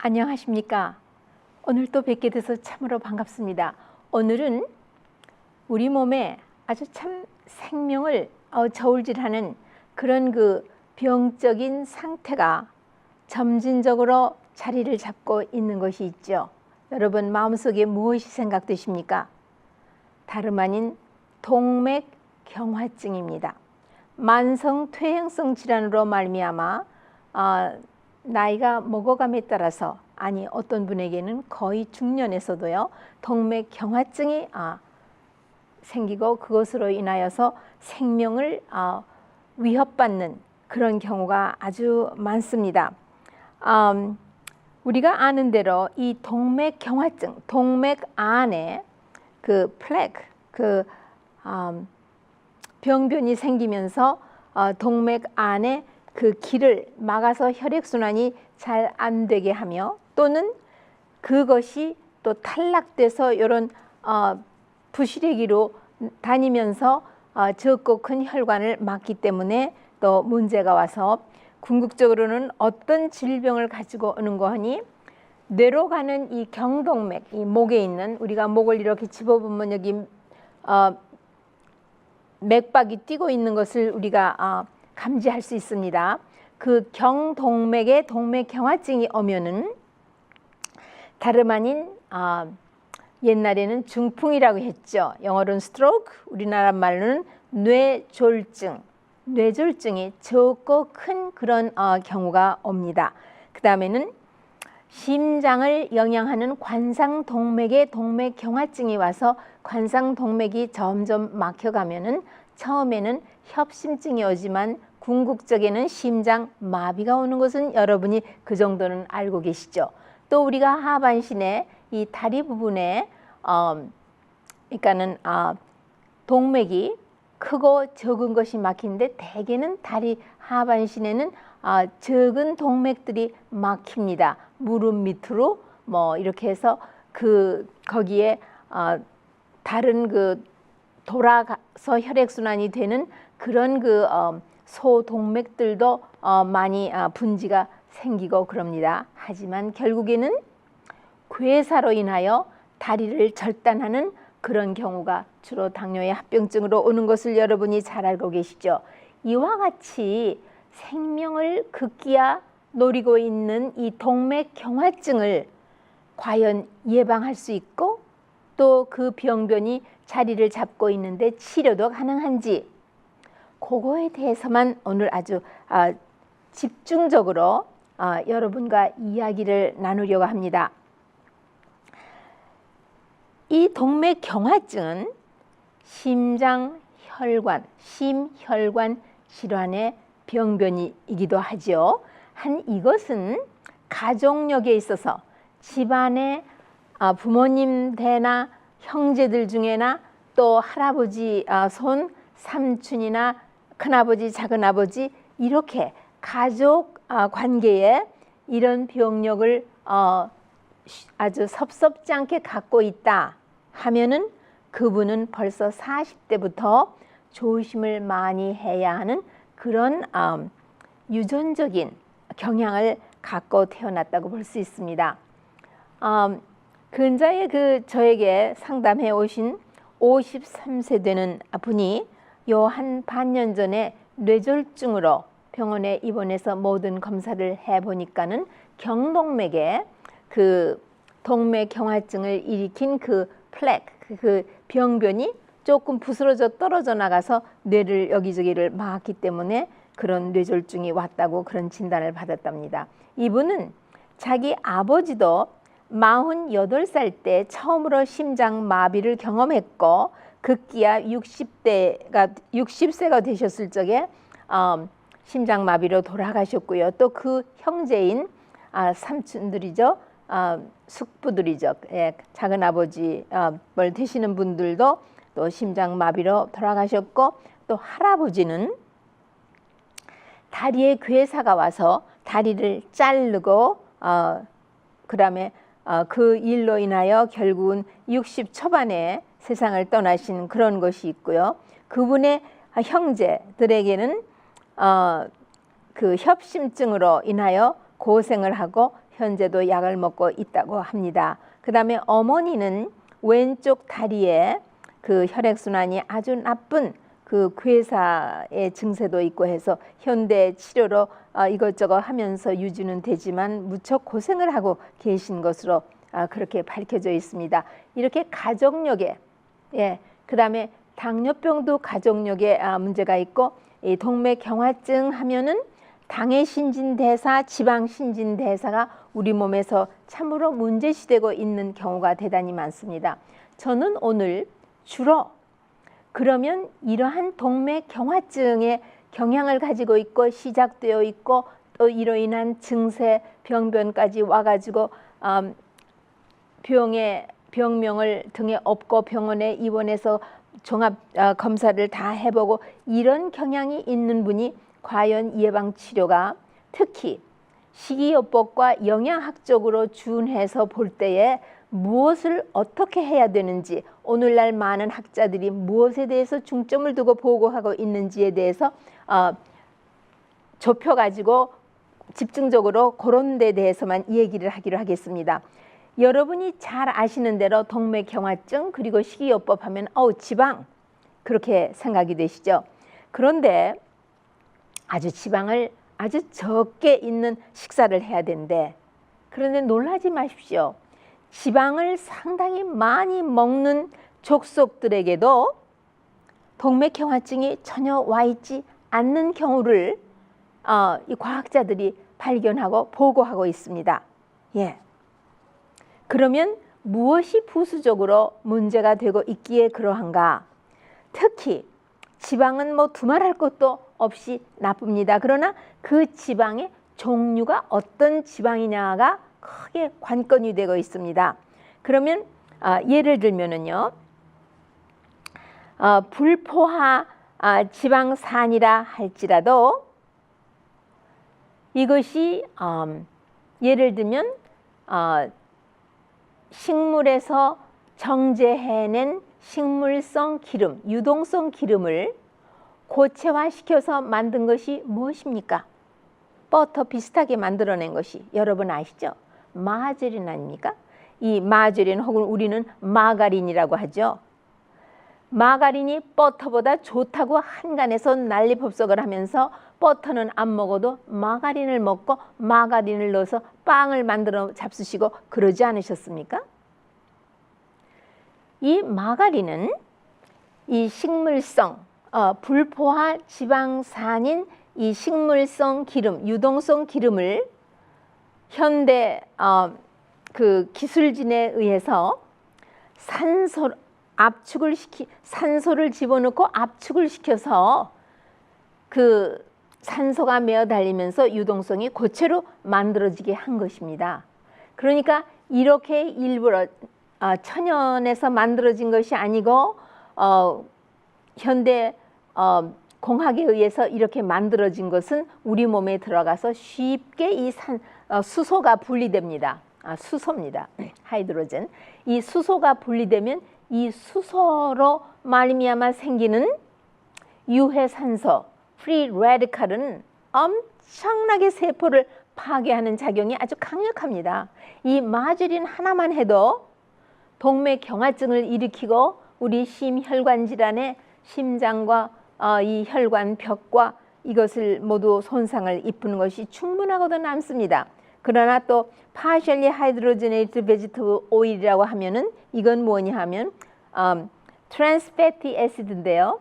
안녕하십니까. 오늘 또 뵙게 돼서 참으로 반갑습니다. 오늘은 우리 몸에 아주 참 생명을 저울질하는 그런 그 병적인 상태가 점진적으로 자리를 잡고 있는 것이 있죠. 여러분 마음속에 무엇이 생각되십니까? 다름 아닌 동맥경화증입니다. 만성 퇴행성 질환으로 말미암아 나이가 먹어감에 따라서 어떤 분에게는 거의 중년에서도요 동맥경화증이 생기고 그것으로 인하여서 생명을 위협받는 그런 경우가 아주 많습니다. 우리가 아는 대로 이 동맥경화증, 동맥 안에 그 플래그, 병변이 생기면서 동맥 안에 그 길을 막아서 혈액순환이 잘 안 되게 하며 또는 그것이 또 탈락돼서 이런 부시래기로 다니면서 적고 큰 혈관을 막기 때문에 또 문제가 와서 궁극적으로는 어떤 질병을 가지고 오는 거 하니 뇌로 가는 이 경동맥, 이 목에 있는 우리가 목을 이렇게 집어보면 여기 맥박이 뛰고 있는 것을 우리가 감지할 수 있습니다. 그 경동맥에 동맥경화증이 오면은 다름 아닌 옛날에는 중풍이라고 했죠. 영어로는 stroke, 우리나라 말로는 뇌졸중, 뇌졸중이 적고 큰 그런 경우가 옵니다. 그 다음에는 심장을 영향하는 관상동맥에 동맥경화증이 와서 관상동맥이 점점 막혀가면은 처음에는 협심증이 오지만 궁극적에는 심장마비가 오는 것은 여러분이 그 정도는 알고 계시죠. 또 우리가 하반신에 이 다리 부분에 그러니까는 동맥이 크고 적은 것이 막히는데 대개는 다리 하반신에는 적은 동맥들이 막힙니다. 무릎 밑으로 뭐 이렇게 해서 거기에 다른 돌아가서 혈액순환이 되는 그런 소동맥들도 많이 분지가 생기고 그럽니다. 하지만 결국에는 괴사로 인하여 다리를 절단하는 그런 경우가 주로 당뇨의 합병증으로 오는 것을 여러분이 잘 알고 계시죠. 이와 같이 생명을 급기야 노리고 있는 이 동맥경화증을 과연 예방할 수 있고 또 그 병변이 자리를 잡고 있는데 치료도 가능한지 그거에 대해서만 오늘 아주 집중적으로 여러분과 이야기를 나누려고 합니다. 이 동맥경화증은 심장혈관, 심혈관 질환의 병변이기도 하죠. 이것은 가족력에 있어서 집안의 부모님 대나 형제들 중에나 또 할아버지 손, 삼촌이나 큰아버지, 작은아버지 이렇게 가족 관계에 이런 병력을 아주 섭섭지 않게 갖고 있다 하면은 그분은 벌써 40대부터 조심을 많이 해야 하는 그런 유전적인 경향을 갖고 태어났다고 볼 수 있습니다. 근자에 저에게 상담해 오신 53세 되는 분이 요 한 반년 전에 뇌졸중으로 병원에 입원해서 모든 검사를 해보니까는 경동맥에 동맥경화증을 일으킨 플래그, 병변이 조금 부스러져 떨어져 나가서 뇌를 여기저기를 막았기 때문에 그런 뇌졸중이 왔다고 그런 진단을 받았답니다. 이분은 자기 아버지도 48살 때 처음으로 심장마비를 경험했고 급기야 60세가 되셨을 적에 심장마비로 돌아가셨고요. 또 그 형제인 삼촌들이죠. 숙부들이죠. 작은아버지 되시는 분들도 또 심장마비로 돌아가셨고 또 할아버지는 다리에 괴사가 와서 다리를 자르고 그 다음에 그 일로 인하여 결국은 60 초반에 세상을 떠나신 그런 것이 있고요. 그분의 형제들에게는 그 협심증으로 인하여 고생을 하고 현재도 약을 먹고 있다고 합니다. 그 다음에 어머니는 왼쪽 다리에 그 혈액순환이 아주 나쁜 그 괴사의 증세도 있고 해서 현대 치료로 이것저것 하면서 유지는 되지만 무척 고생을 하고 계신 것으로 그렇게 밝혀져 있습니다. 이렇게 가족력에 그 다음에 당뇨병도 가족력에 문제가 있고 이 동맥경화증 하면은 당의 신진대사, 지방 신진대사가 우리 몸에서 참으로 문제시되고 있는 경우가 대단히 많습니다. 저는 오늘 주로 그러면 이러한 동맥경화증의 경향을 가지고 있고 시작되어 있고 또 이로 인한 증세, 병변까지 와가지고 병명을 등에 업고 병원에 입원해서 종합 검사를 다 해보고 이런 경향이 있는 분이 과연 예방치료가 특히 식이요법과 영양학적으로 준해서 볼 때에 무엇을 어떻게 해야 되는지 오늘날 많은 학자들이 무엇에 대해서 중점을 두고 보고하고 있는지에 대해서 좁혀가지고 집중적으로 그런 데 대해서만 얘기를 하기로 하겠습니다. 여러분이 잘 아시는 대로 동맥경화증 그리고 식이요법 하면 지방 그렇게 생각이 되시죠. 그런데 아주 지방을 아주 적게 있는 식사를 해야 되는데 그런데 놀라지 마십시오. 지방을 상당히 많이 먹는 족속들에게도 동맥경화증이 전혀 와 있지 않는 경우를 이 과학자들이 발견하고 보고하고 있습니다. 그러면 무엇이 부수적으로 문제가 되고 있기에 그러한가? 특히 지방은 뭐 두말할 것도 없이 나쁩니다. 그러나 그 지방의 종류가 어떤 지방이냐가 크게 관건이 되고 있습니다. 그러면 예를 들면은요, 불포화 지방산이라 할지라도 이것이 예를 들면 식물에서 정제해낸 식물성 기름, 유동성 기름을 고체화시켜서 만든 것이 무엇입니까? 버터 비슷하게 만들어낸 것이 여러분 아시죠? 마제린 아닙니까? 이 마제린 혹은 우리는 마가린이라고 하죠. 마가린이 버터보다 좋다고 한간에서 난리법석을 하면서 버터는 안 먹어도 마가린을 먹고 마가린을 넣어서 빵을 만들어 잡수시고 그러지 않으셨습니까? 이 마가린은 이 식물성 불포화 지방산인 이 식물성 기름, 유동성 기름을 현대 그 기술진에 의해서 산소를 집어넣고 압축을 시켜서 그 산소가 메어 달리면서 유동성이 고체로 만들어지게 한 것입니다. 그러니까 이렇게 일부러 천연에서 만들어진 것이 아니고 현대 공학에 의해서 이렇게 만들어진 것은 우리 몸에 들어가서 쉽게 이 수소가 분리됩니다. 수소입니다. 하이드로젠. 이 수소가 분리되면 이 수소로 말미암아 생기는 유해산소, 프리 레디칼은 엄청나게 세포를 파괴하는 작용이 아주 강력합니다. 이 마제린 하나만 해도 동맥경화증을 일으키고 우리 심혈관 질환의 심장과 이 혈관벽과 이것을 모두 손상을 입히는 것이 충분하고도 남습니다. 그러나 또 partially hydrogenated vegetable oil이라고 하면은 이건 뭐냐 하면 trans fatty acid인데요.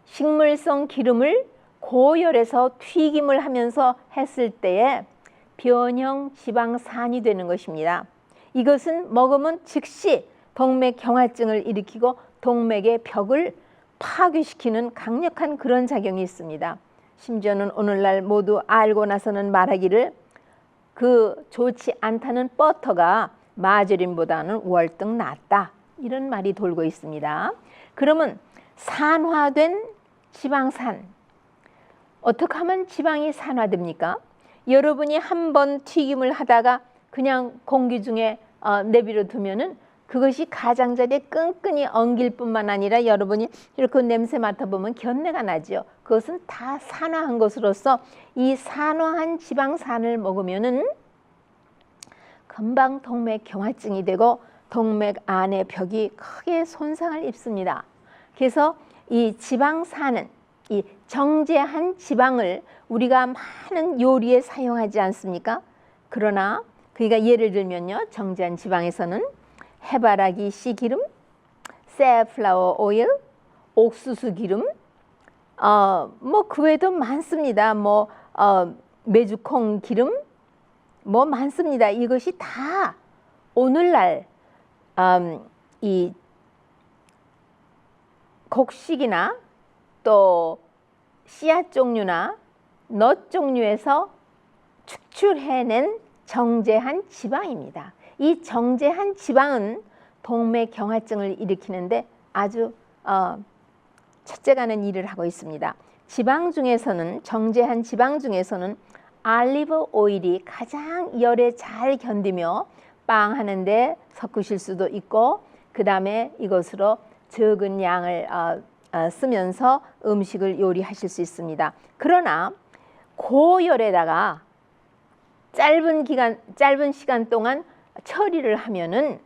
식물성 기름을 고열해서 튀김을 하면서 했을 때에 변형 지방산이 되는 것입니다. 이것은 먹으면 즉시 동맥경화증을 일으키고 동맥의 벽을 파괴시키는 강력한 그런 작용이 있습니다. 심지어는 오늘날 모두 알고 나서는 말하기를 그 좋지 않다는 버터가 마제린보다는 월등 낫다 이런 말이 돌고 있습니다. 그러면 산화된 지방산 어떻게 하면 지방이 산화됩니까? 여러분이 한번 튀김을 하다가 그냥 공기 중에 내버려 두면은 그것이 가장자리에 끈끈이 엉길 뿐만 아니라 여러분이 이렇게 냄새 맡아보면 견내가 나죠. 그것은 다 산화한 것으로서 이 산화한 지방산을 먹으면은 금방 동맥 경화증이 되고 동맥 안의 벽이 크게 손상을 입습니다. 그래서 이 지방산은 이 정제한 지방을 우리가 많은 요리에 사용하지 않습니까? 그러나 그러니까 예를 들면요, 정제한 지방에서는 해바라기 씨 기름, safflower oil, 옥수수 기름, 뭐 그 외에도 많습니다. 뭐 메주콩 기름, 뭐 많습니다. 이것이 다 오늘날 이 곡식이나 또 씨앗 종류나 넛 종류에서 축출해낸 정제한 지방입니다. 이 정제한 지방은 동맥 경화증을 일으키는데 아주 첫째가는 일을 하고 있습니다. 지방 중에서는 정제한 지방 중에서는 알리브 오일이 가장 열에 잘 견디며 빵 하는데 섞으실 수도 있고, 그 다음에 이것으로 적은 양을 쓰면서 음식을 요리하실 수 있습니다. 그러나 고열에다가 짧은 시간 동안 처리를 하면은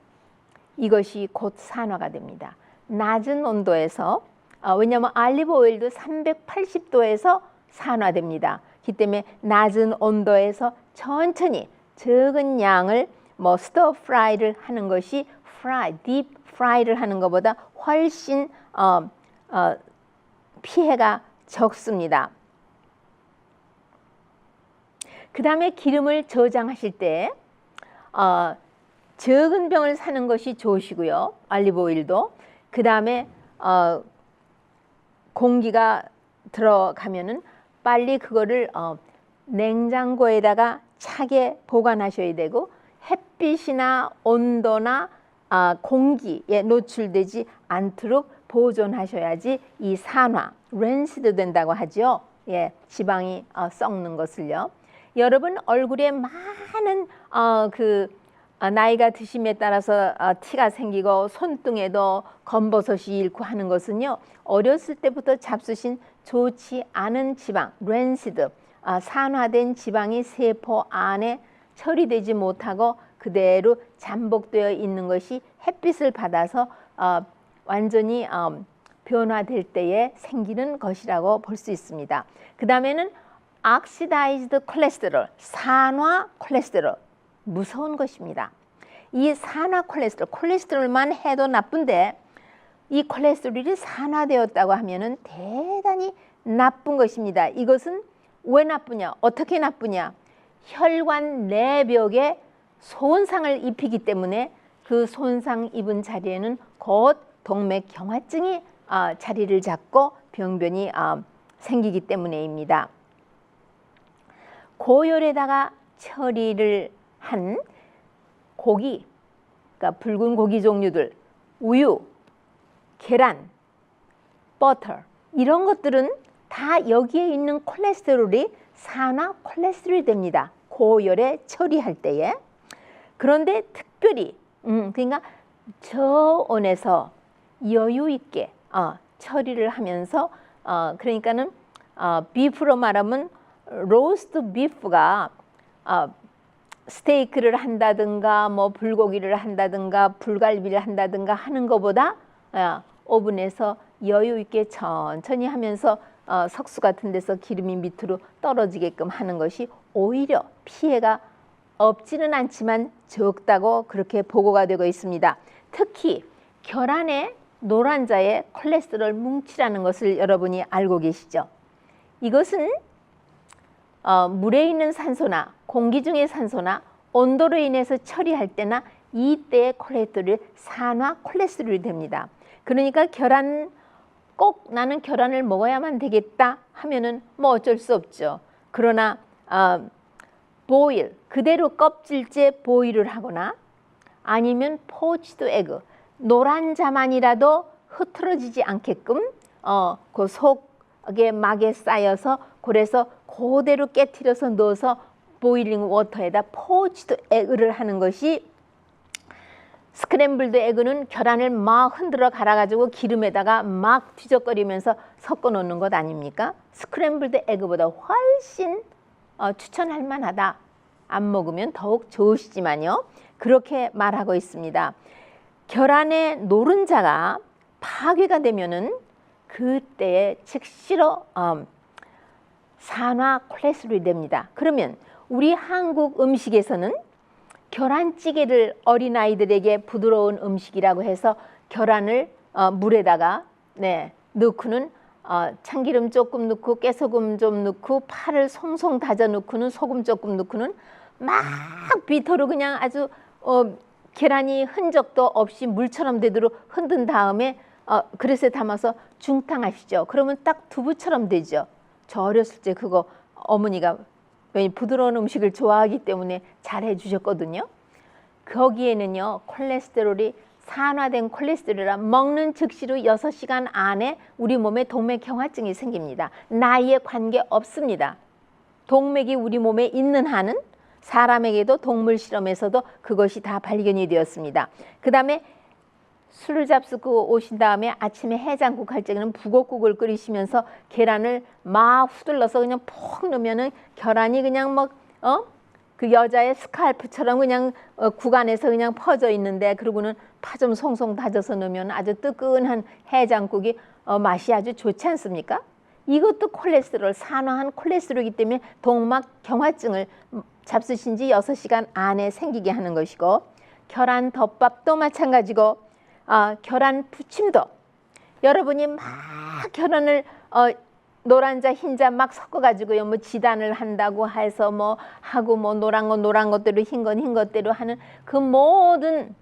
이것이 곧 산화가 됩니다. 낮은 온도에서 왜냐하면 알리브 오일도 380도에서 산화됩니다. 그렇기 때문에 낮은 온도에서 천천히 적은 양을 뭐 스터 프라이를 하는 것이 딥 프라이를 하는 것보다 훨씬 피해가 적습니다. 그 다음에 기름을 저장하실 때 적은 병을 사는 것이 좋으시고요. 알리브 오일도. 그 다음에 공기가 들어가면은 빨리 그거를 냉장고에다가 차게 보관하셔야 되고, 햇빛이나 온도나 공기에 노출되지 않도록 보존하셔야지 이 산화, 랜시드 된다고 하죠. 예, 지방이 썩는 것을요. 여러분 얼굴에 많은 나이가 드심에 따라서 티가 생기고 손등에도 검버섯이 일고 하는 것은요, 어렸을 때부터 잡수신 좋지 않은 지방, 랜시드, 산화된 지방이 세포 안에 처리되지 못하고 그대로 잠복되어 있는 것이 햇빛을 받아서 완전히 변화될 때에 생기는 것이라고 볼 수 있습니다. 그 다음에는 오시다이즈드 콜레스테롤, 산화 콜레스테롤, 무서운 것입니다. 이 산화 콜레스테롤만 해도 나쁜데 이 콜레스테롤이 산화되었다고 하면은 대단히 나쁜 것입니다. 이것은 왜 나쁘냐? 어떻게 나쁘냐? 혈관 내벽에 손상을 입히기 때문에 그 손상 입은 자리에는 곧 동맥 경화증이 자리를 잡고 병변이 생기기 때문에입니다. 고열에다가 처리를 한 고기, 그러니까 붉은 고기 종류들, 우유, 계란, 버터, 이런 것들은 다 여기에 있는 콜레스테롤이 산화 콜레스테롤이 됩니다. 고열에 처리할 때에. 그런데 특별히 그러니까 저온에서 여유 있게 처리를 하면서 그러니까는 비프로 말하면 로스트 비프가 스테이크를 한다든가 뭐 불고기를 한다든가 불갈비를 한다든가 하는 것보다 오븐에서 여유 있게 천천히 하면서 석수 같은 데서 기름이 밑으로 떨어지게끔 하는 것이 오히려 피해가 없지는 않지만 적다고 그렇게 보고가 되고 있습니다. 특히 결안에 노란자에 콜레스테롤 뭉치라는 것을 여러분이 알고 계시죠? 이것은 물에 있는 산소나 공기 중의 산소나 온도로 인해서 처리할 때나 이때의 콜레스테롤이 산화 콜레스테롤이 됩니다. 그러니까 결안, 꼭 나는 결안을 먹어야만 되겠다 하면은 뭐 어쩔 수 없죠. 그러나 보일, 그대로 껍질째 보일을 하거나 아니면 포치드 에그, 노란 자만이라도 흐트러지지 않게끔 그 속에 막에 쌓여서 그래서 그대로 깨트려서 넣어서 보일링 워터에다 포치드 에그를 하는 것이, 스크램블드 에그는 계란을 막 흔들어 갈아가지고 기름에다가 막 뒤적거리면서 섞어 놓는 것 아닙니까? 스크램블드 에그보다 훨씬 추천할 만하다. 안 먹으면 더욱 좋으시지만요. 그렇게 말하고 있습니다. 결안의 노른자가 파괴가 되면은 그때에 즉시로 산화 콜레스테롤이 됩니다. 그러면 우리 한국 음식에서는 계란찌개를 어린아이들에게 부드러운 음식이라고 해서 계란을 물에다가 넣고는 참기름 조금 넣고 깨소금 좀 넣고 파를 송송 다져 넣고는 소금 조금 넣고는 막 비터로 그냥 아주 계란이 흔적도 없이 물처럼 되도록 흔든 다음에 그릇에 담아서 중탕하시죠. 그러면 딱 두부처럼 되죠. 저 어렸을 때 그거 어머니가 부드러운 음식을 좋아하기 때문에 잘 해주셨거든요. 거기에는요 콜레스테롤이 산화된 콜레스테롤이라 먹는 즉시로 6시간 안에 우리 몸에 동맥경화증이 생깁니다. 나이에 관계 없습니다. 동맥이 우리 몸에 있는 한은 사람에게도 동물 실험에서도 그것이 다 발견이 되었습니다. 그 다음에 술을 잡수고 오신 다음에 아침에 해장국 할 때는 북엇국을 끓이시면서 계란을 막 후들러서 그냥 푹 넣으면은 계란이 그냥 그 여자의 스칼프처럼 그냥 국 안에서 그냥 퍼져 있는데, 그러고는 파 좀 송송 다져서 넣으면 아주 뜨끈한 해장국이 맛이 아주 좋지 않습니까? 이것도 콜레스테롤, 산화한 콜레스테롤이기 때문에 동맥경화증을 잡수신 지 6시간 안에 생기게 하는 것이고, 계란 덮밥도 마찬가지고 계란 부침도 여러분이 막 계란을 노란자 흰자 막 섞어가지고요 뭐 지단을 한다고 해서 뭐 하고 뭐 노란 것대로 흰 건 흰 것대로 하는 그 모든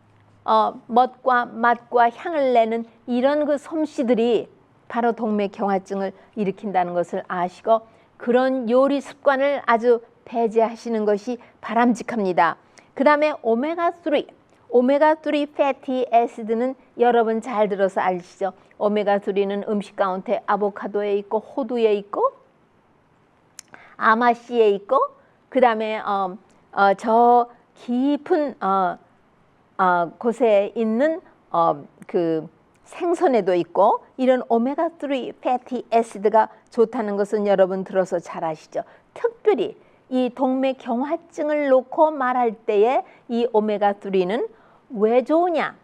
멋과 맛과 향을 내는 이런 그 솜씨들이 바로 동맥경화증을 일으킨다는 것을 아시고 그런 요리 습관을 아주 배제하시는 것이 바람직합니다. 그 다음에 오메가3 패티 애시드는 여러분 잘 들어서 아시죠? 오메가3는 음식 가운데 아보카도에 있고 호두에 있고 아마씨에 있고 그 다음에 저 깊은 곳에 있는 그 생선에도 있고 이런 오메가3 패티 애시드가 좋다는 것은 여러분 들어서 잘 아시죠? 특별히 이 동맥경화증을 놓고 말할 때에 이 오메가3는 왜 좋으냐?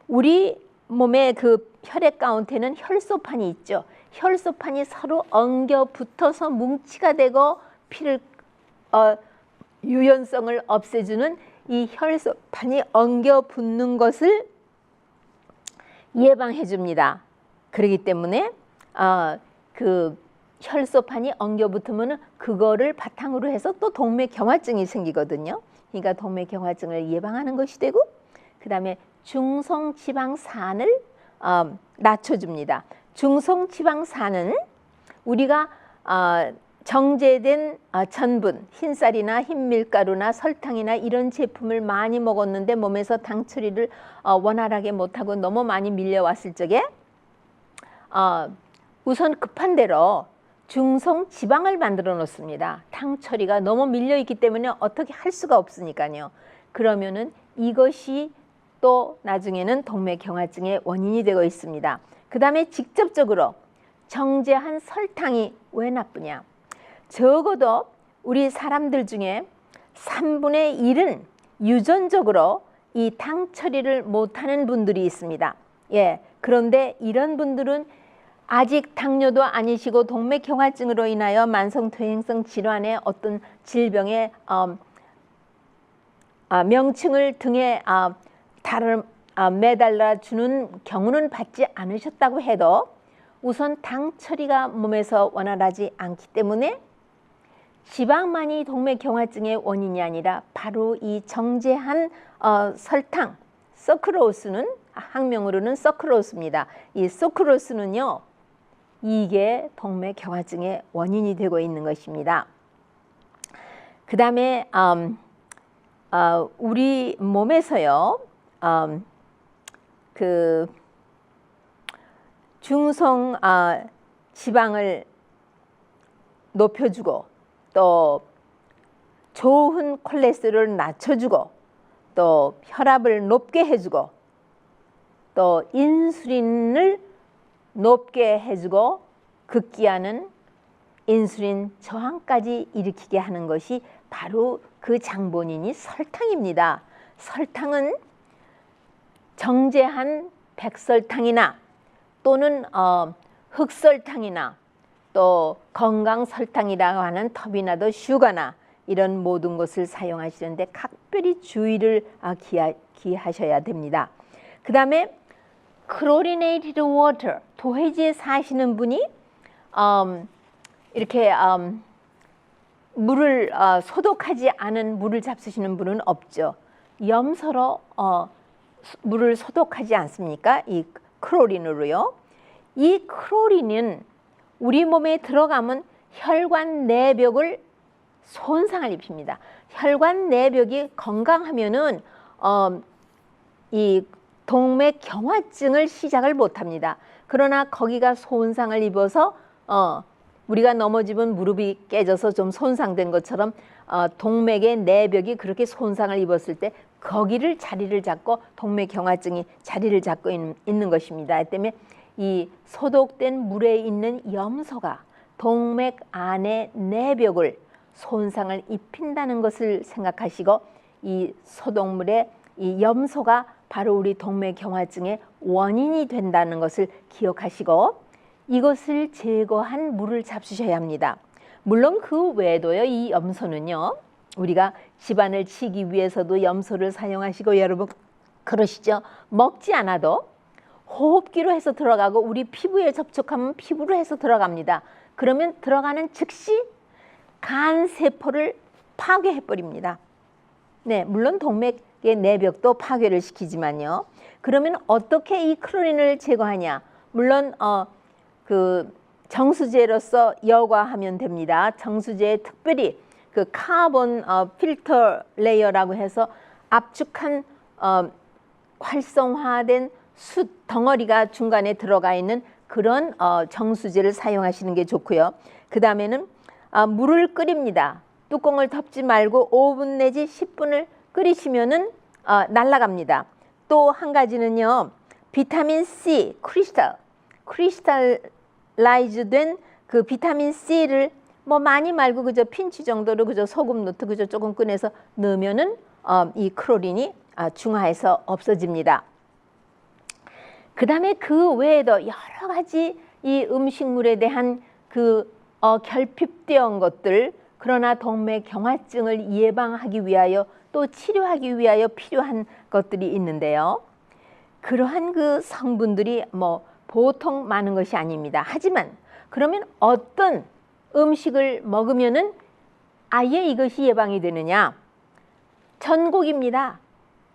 우리 몸의 그 혈액 가운데는 혈소판이 있죠. 혈소판이 서로 엉겨 붙어서 뭉치가 되고 피를 유연성을 없애주는 이 혈소판이 엉겨 붙는 것을 예방해 줍니다. 그렇기 때문에 그 혈소판이 엉겨 붙으면 그거를 바탕으로 해서 또 동맥경화증이 생기거든요. 그러니까 동맥경화증을 예방하는 것이 되고 그 다음에 중성지방산을 낮춰줍니다. 중성지방산은 우리가 정제된 전분, 흰쌀이나 흰밀가루나 설탕이나 이런 제품을 많이 먹었는데 몸에서 당 처리를 원활하게 못하고 너무 많이 밀려왔을 적에 우선 급한 대로 중성지방을 만들어 놓습니다. 당 처리가 너무 밀려있기 때문에 어떻게 할 수가 없으니까요. 그러면은 이것이 또 나중에는 동맥경화증의 원인이 되고 있습니다. 그 다음에 직접적으로 정제한 설탕이 왜 나쁘냐? 적어도 우리 사람들 중에 3분의 1은 유전적으로 이 당 처리를 못하는 분들이 있습니다. 그런데 이런 분들은 아직 당뇨도 아니시고 동맥경화증으로 인하여 만성퇴행성 질환의 어떤 질병의 명칭을 등에 매달라 주는 경우는 받지 않으셨다고 해도 우선 당 처리가 몸에서 원활하지 않기 때문에 지방만이 동맥경화증의 원인이 아니라 바로 이 정제한 설탕, 서크로스는 학명으로는 서크로스입니다. 이 서크로스는요, 이게 동맥경화증의 원인이 되고 있는 것입니다. 그 다음에 우리 몸에서요, 그 중성 지방을 높여주고 또 좋은 콜레스테롤을 낮춰주고 또 혈압을 높게 해주고 또 인슐린을 높게 해주고 극기하는 인슐린 저항까지 일으키게 하는 것이 바로 그 장본인이 설탕입니다. 설탕은 정제한 백설탕이나 또는 흑설탕이나 또 건강설탕이라고 하는 터비나도 슈가나 이런 모든 것을 사용하시는데 각별히 주의를 기하셔야 됩니다. 그 다음에 chlorinated water, 도해지에 사시는 분이 이렇게 물을 소독하지 않은 물을 잡수시는 분은 없죠. 염소로 물을 소독하지 않습니까? 이 크로린으로요. 이 크로린은 우리 몸에 들어가면 혈관 내벽을 손상을 입힙니다. 혈관 내벽이 건강하면은 이 동맥 경화증을 시작을 못합니다. 그러나 거기가 손상을 입어서 우리가 넘어지면 무릎이 깨져서 좀 손상된 것처럼 동맥의 내벽이 그렇게 손상을 입었을 때 거기를 자리를 잡고 동맥 경화증이 자리를 잡고 있는 것입니다. 때문에 이 소독된 물에 있는 염소가 동맥 안의 내벽을 손상을 입힌다는 것을 생각하시고 이 소독물에 이 염소가 바로 우리 동맥 경화증의 원인이 된다는 것을 기억하시고 이것을 제거한 물을 잡수셔야 합니다. 물론 그 외에도요, 이 염소는요, 우리가 집안을 치기 위해서도 염소를 사용하시고 여러분 그러시죠? 먹지 않아도 호흡기로 해서 들어가고 우리 피부에 접촉하면 피부로 해서 들어갑니다. 그러면 들어가는 즉시 간 세포를 파괴해 버립니다. 네, 물론 동맥의 내벽도 파괴를 시키지만요. 그러면 어떻게 이 크로린을 제거하냐? 물론 그 정수제로서 여과하면 됩니다. 정수제에 특별히 그 카본 필터 레이어라고 해서 압축한 활성화된 숯 덩어리가 중간에 들어가 있는 그런 정수제를 사용하시는 게 좋고요. 그 다음에는 물을 끓입니다. 뚜껑을 덮지 말고 5분 내지 10분을 끓이시면은 날아갑니다. 또 한 가지는요, 비타민 C 크리스탈라이즈 된 그 비타민 C를 뭐 많이 말고 그저 핀치 정도로 그저 소금 넣고 그저 조금 꺼내서 넣으면은 이 크로린이 중화해서 없어집니다. 그 다음에 그 외에도 여러 가지 이 음식물에 대한 그 결핍되어 것들, 그러나 동맥 경화증을 예방하기 위하여 또 치료하기 위하여 필요한 것들이 있는데요. 그러한 그 성분들이 뭐 보통 많은 것이 아닙니다. 하지만 그러면 어떤 음식을 먹으면은 아예 이것이 예방이 되느냐? 전곡입니다.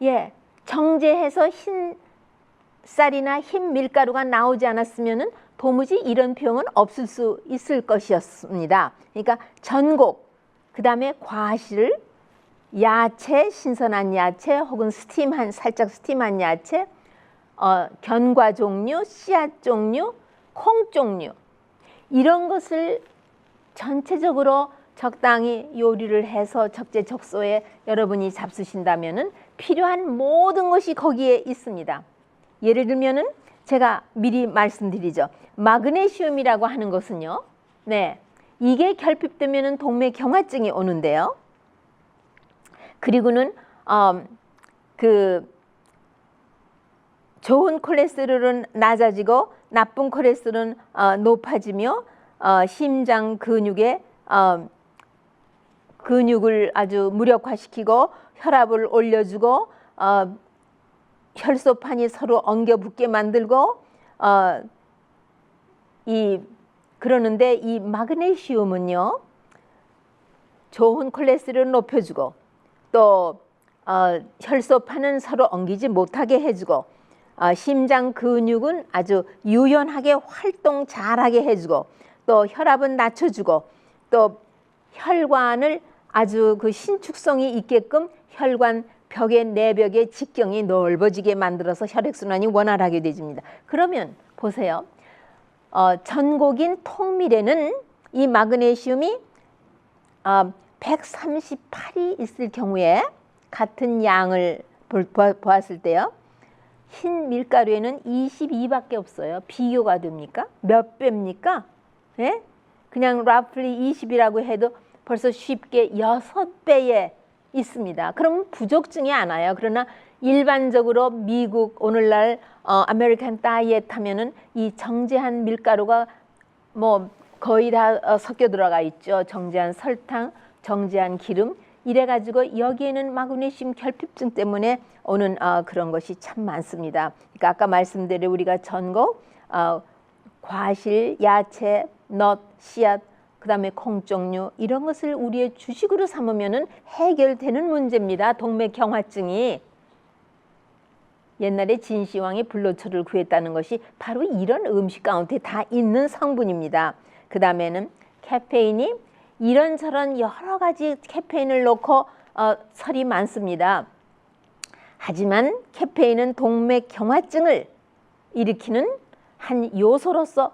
예, 정제해서 흰 쌀이나 흰 밀가루가 나오지 않았으면은 도무지 이런 병은 없을 수 있을 것이었습니다. 그러니까 전곡, 그 다음에 과실, 야채, 신선한 야채 혹은 살짝 스팀한 야채, 견과 종류, 씨앗 종류, 콩 종류 이런 것을 전체적으로 적당히 요리를 해서 적재적소에 여러분이 잡수신다면은 필요한 모든 것이 거기에 있습니다. 예를 들면은 제가 미리 말씀드리죠. 마그네슘이라고 하는 것은요, 네, 이게 결핍되면은 동맥 경화증이 오는데요. 그리고는 그 좋은 콜레스테롤은 낮아지고 나쁜 콜레스테롤은 높아지며 심장 근육에 근육을 아주 무력화시키고 혈압을 올려주고 혈소판이 서로 엉겨붙게 만들고 그러는데 이 마그네슘은요, 좋은 콜레스테롤을 높여주고 또 혈소판은 서로 엉기지 못하게 해주고 심장 근육은 아주 유연하게 활동 잘하게 해주고 또 혈압은 낮춰주고 또 혈관을 아주 그 신축성이 있게끔 혈관 벽의 내벽의 직경이 넓어지게 만들어서 혈액순환이 원활하게 되집니다. 그러면 보세요. 전곡인 통밀에는 이 마그네슘이 138이 있을 경우에 같은 양을 보았을 때요. 흰 밀가루에는 22밖에 없어요. 비교가 됩니까? 몇 배입니까? 예? 그냥 roughly 20이라고 해도 벌써 쉽게 6배에 있습니다. 그럼 부족증이 않아요. 그러나 일반적으로 미국 오늘날 아메리칸 다이어트 하면은 이 정제한 밀가루가 뭐 거의 다 섞여 들어가 있죠. 정제한 설탕, 정제한 기름 이래 가지고 여기에는 마그네슘 결핍증 때문에 오는 그런 것이 참 많습니다. 그러니까 아까 말씀드린 우리가 전곡, 과실, 야채, 넛, 씨앗, 그다음에 콩 종류 이런 것을 우리의 주식으로 삼으면은 해결되는 문제입니다. 동맥경화증이. 옛날에 진시황이 불로초를 구했다는 것이 바로 이런 음식 가운데 다 있는 성분입니다. 그 다음에는 카페인이 이런저런 여러 가지 카페인을 넣고 설이 많습니다. 하지만 카페인은 동맥경화증을 일으키는 한 요소로서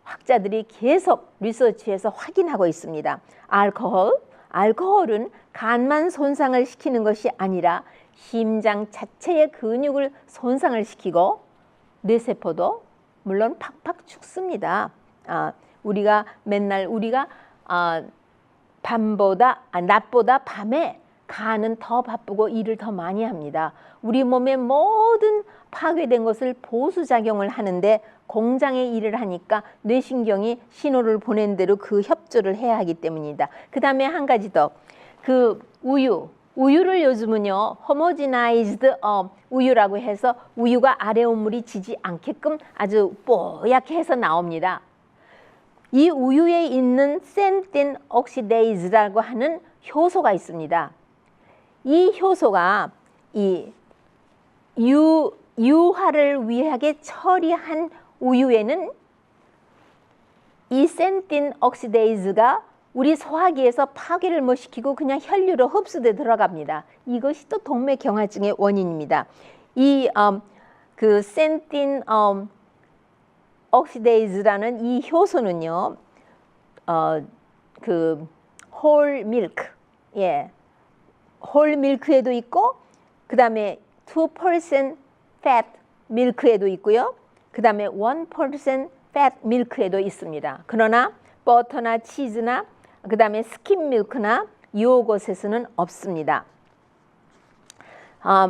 학자들이 계속 리서치해서 확인하고 있습니다. 알코올은 간만 손상을 시키는 것이 아니라 심장 자체의 근육을 손상을 시키고 뇌세포도 물론 팍팍 죽습니다. 우리가 맨날 낮보다 밤에 간은 더 바쁘고 일을 더 많이 합니다. 우리 몸의 모든 파괴된 것을 보수작용을 하는데 공장의 일을 하니까 뇌신경이 신호를 보낸 대로 그 협조를 해야 하기 때문이다. 그 다음에 한 가지 더. 그 우유를 요즘은요 호모지나이즈드 우유라고 해서 우유가 아래 온물이 지지 않게끔 아주 뽀얗게 해서 나옵니다. 이 우유에 있는 샌틴 옥시데이즈라고 하는 효소가 있습니다. 이 효소가 이 유화를 위하게 처리한 우유에는 이 샌틴 옥시데이즈가 우리 소화기에서 파괴를 못 시키고 그냥 혈류로 흡수돼 들어갑니다. 이것이 또 동맥경화증의 원인입니다. 그 샌틴 옥시데이즈라는 이 효소는요, 그 홀 밀크, 홀 밀크에도 있고, 그 다음에 2% fat 밀크에도 있고요. 그 다음에 1% fat 밀크에도 있습니다. 그러나 버터나 치즈나 그 다음에 스kim 밀크나 요것에서는 없습니다.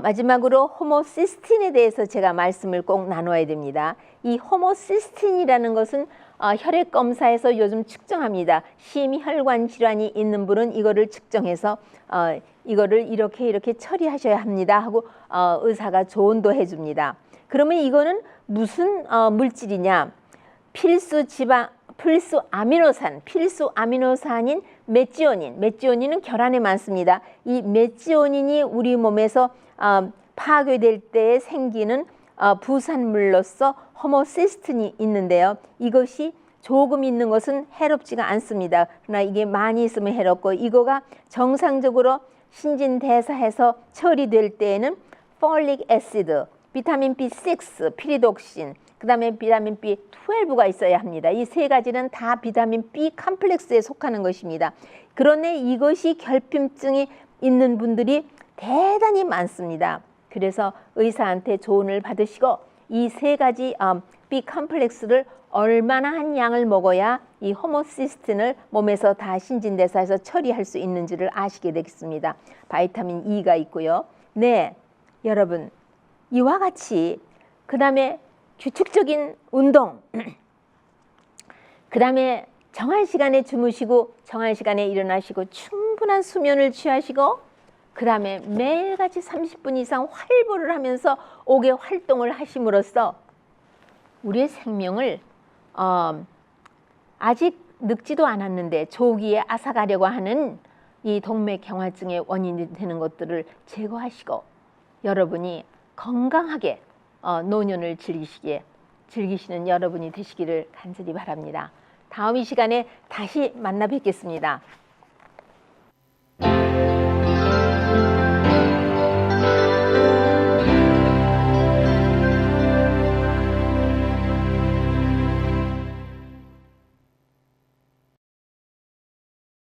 마지막으로 호모시스틴에 대해서 제가 말씀을 꼭 나눠야 됩니다. 이 호모시스틴이라는 것은 혈액 검사에서 요즘 측정합니다. 심혈관 질환이 있는 분은 이거를 측정해서 이거를 이렇게 처리하셔야 합니다 하고 의사가 조언도 해줍니다. 그러면 이거는 무슨 물질이냐? 필수 아미노산인 메지오닌은 결안에 많습니다. 이 메지오닌이 우리 몸에서 파괴될 때 생기는 부산물로서 호모시스틴이 있는데요. 이것이 조금 있는 것은 해롭지가 않습니다. 그러나 이게 많이 있으면 해롭고 이거가 정상적으로 신진대사해서 처리될 때에는 폴릭 애시드, 비타민 B6, 피리독신, 그 다음에 비타민 B12가 있어야 합니다. 이 세 가지는 다 비타민 B 컴플렉스에 속하는 것입니다. 그런데 이것이 결핍증이 있는 분들이 대단히 많습니다. 그래서 의사한테 조언을 받으시고 이 세 가지 B 컴플렉스를 얼마나 한 양을 먹어야 이 호모시스틴을 몸에서 다 신진대사해서 처리할 수 있는지를 아시게 되겠습니다. 바이타민 E가 있고요. 네, 여러분 이와 같이 그 다음에 규칙적인 운동, 그 다음에 정한 시간에 주무시고 정한 시간에 일어나시고 충분한 수면을 취하시고 그 다음에 매일같이 30분 이상 활보를 하면서 옥의 활동을 하심으로써 우리의 생명을 아직 늙지도 않았는데 조기에 앗아가려고 하는 이 동맥경화증의 원인이 되는 것들을 제거하시고 여러분이 건강하게 노년을 즐기시는 여러분이 되시기를 간절히 바랍니다. 다음 이 시간에 다시 만나 뵙겠습니다.